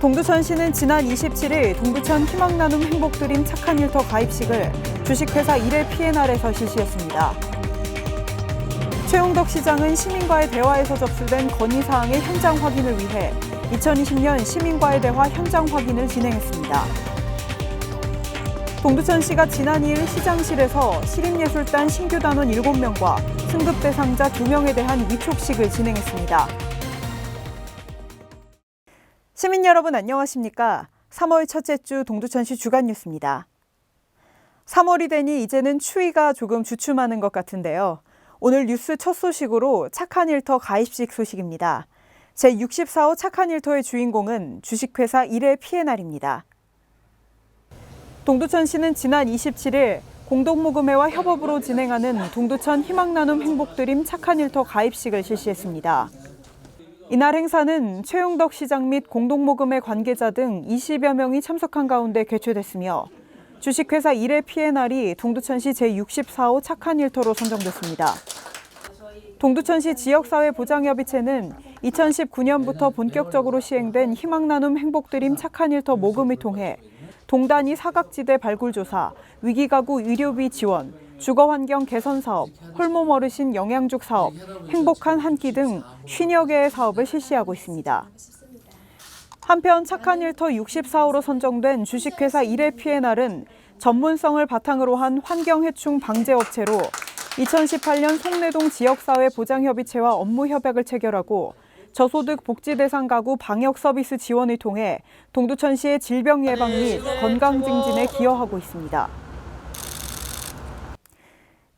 동두천시는 지난 27일 동두천 희망나눔 행복드림 착한 일터 가입식을 주식회사 1회 P&R에서 실시했습니다. 최용덕 시장은 시민과의 대화에서 접수된 건의사항의 현장 확인을 위해 2020년 시민과의 대화 현장 확인을 진행했습니다. 동두천시가 지난 2일 시장실에서 시립예술단 신규 단원 7명과 승급 대상자 2명에 대한 위촉식을 진행했습니다. 시민 여러분 안녕하십니까? 3월 첫째 주 동두천시 주간 뉴스입니다. 3월이 되니 이제는 추위가 조금 주춤하는 것 같은데요. 오늘 뉴스 첫 소식으로 착한 일터 가입식 소식입니다. 제64호 착한 일터의 주인공은 주식회사 1회 P&R입니다. 동두천시는 지난 27일 공동모금회와 협업으로 진행하는 동두천 희망나눔 행복드림 착한 일터 가입식을 실시했습니다. 이날 행사는 최용덕 시장 및 공동모금회 관계자 등 20여 명이 참석한 가운데 개최됐으며 주식회사 1회 P&R이 동두천시 제64호 착한 일터로 선정됐습니다. 동두천시 지역사회보장협의체는 2019년부터 본격적으로 시행된 희망나눔 행복드림 착한 일터 모금을 통해 동단위 사각지대 발굴조사, 위기가구 의료비 지원, 주거환경 개선 사업, 홀몸 어르신 영양죽 사업, 행복한 한 끼 등 50여 개의 사업을 실시하고 있습니다. 한편 착한 일터 64호로 선정된 주식회사 1회 P&R은 전문성을 바탕으로 한 환경해충 방제업체로 2018년 송내동 지역사회보장협의체와 업무 협약을 체결하고 저소득 복지대상 가구 방역 서비스 지원을 통해 동두천시의 질병 예방 및 건강 증진에 기여하고 있습니다.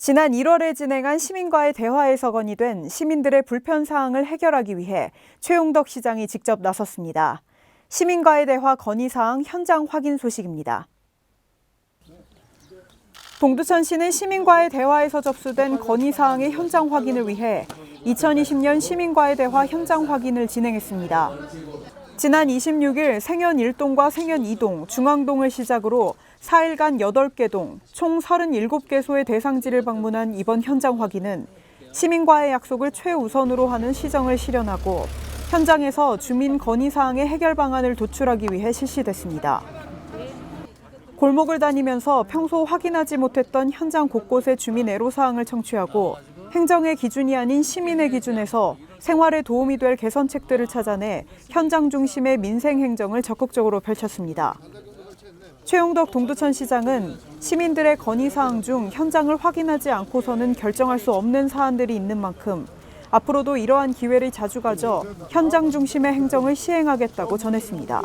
지난 1월에 진행한 시민과의 대화에서 건의된 시민들의 불편 사항을 해결하기 위해 최용덕 시장이 직접 나섰습니다. 시민과의 대화 건의 사항 현장 확인 소식입니다. 동두천시는 시민과의 대화에서 접수된 건의 사항의 현장 확인을 위해 2020년 시민과의 대화 현장 확인을 진행했습니다. 지난 26일 생현 1동과 생현 2동, 중앙동을 시작으로 4일간 8개 동, 총 37개소의 대상지를 방문한 이번 현장 확인은 시민과의 약속을 최우선으로 하는 시정을 실현하고 현장에서 주민 건의사항의 해결 방안을 도출하기 위해 실시됐습니다. 골목을 다니면서 평소 확인하지 못했던 현장 곳곳의 주민 애로사항을 청취하고 행정의 기준이 아닌 시민의 기준에서 생활에 도움이 될 개선책들을 찾아내 현장 중심의 민생 행정을 적극적으로 펼쳤습니다. 최용덕 동두천시장은 시민들의 건의사항 중 현장을 확인하지 않고서는 결정할 수 없는 사안들이 있는 만큼 앞으로도 이러한 기회를 자주 가져 현장 중심의 행정을 시행하겠다고 전했습니다.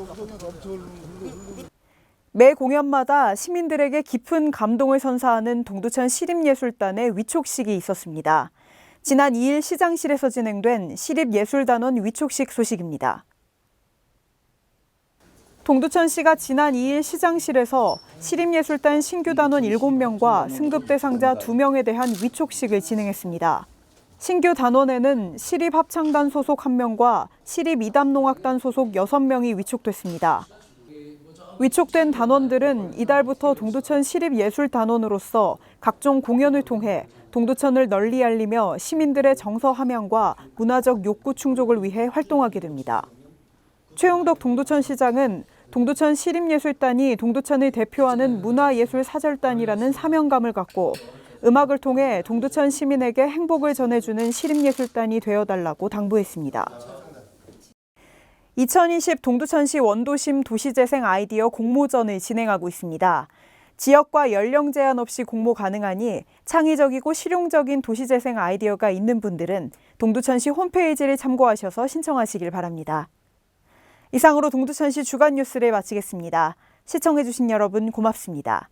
매 공연마다 시민들에게 깊은 감동을 선사하는 동두천 시립예술단의 위촉식이 있었습니다. 지난 2일 시장실에서 진행된 시립예술단원 위촉식 소식입니다. 동두천시가 지난 2일 시장실에서 시립예술단 신규 단원 7명과 승급 대상자 2명에 대한 위촉식을 진행했습니다. 신규 단원에는 시립합창단 소속 1명과 시립이담농악단 소속 6명이 위촉됐습니다. 위촉된 단원들은 이달부터 동두천 시립예술단원으로서 각종 공연을 통해 동두천을 널리 알리며 시민들의 정서 함양과 문화적 욕구 충족을 위해 활동하게 됩니다. 최용덕 동두천시장은 동두천 시립예술단이 동두천을 대표하는 문화예술사절단이라는 사명감을 갖고 음악을 통해 동두천 시민에게 행복을 전해주는 시립예술단이 되어달라고 당부했습니다. 2020 동두천시 원도심 도시재생 아이디어 공모전을 진행하고 있습니다. 지역과 연령 제한 없이 공모 가능하니 창의적이고 실용적인 도시재생 아이디어가 있는 분들은 동두천시 홈페이지를 참고하셔서 신청하시길 바랍니다. 이상으로 동두천시 주간 뉴스를 마치겠습니다. 시청해주신 여러분 고맙습니다.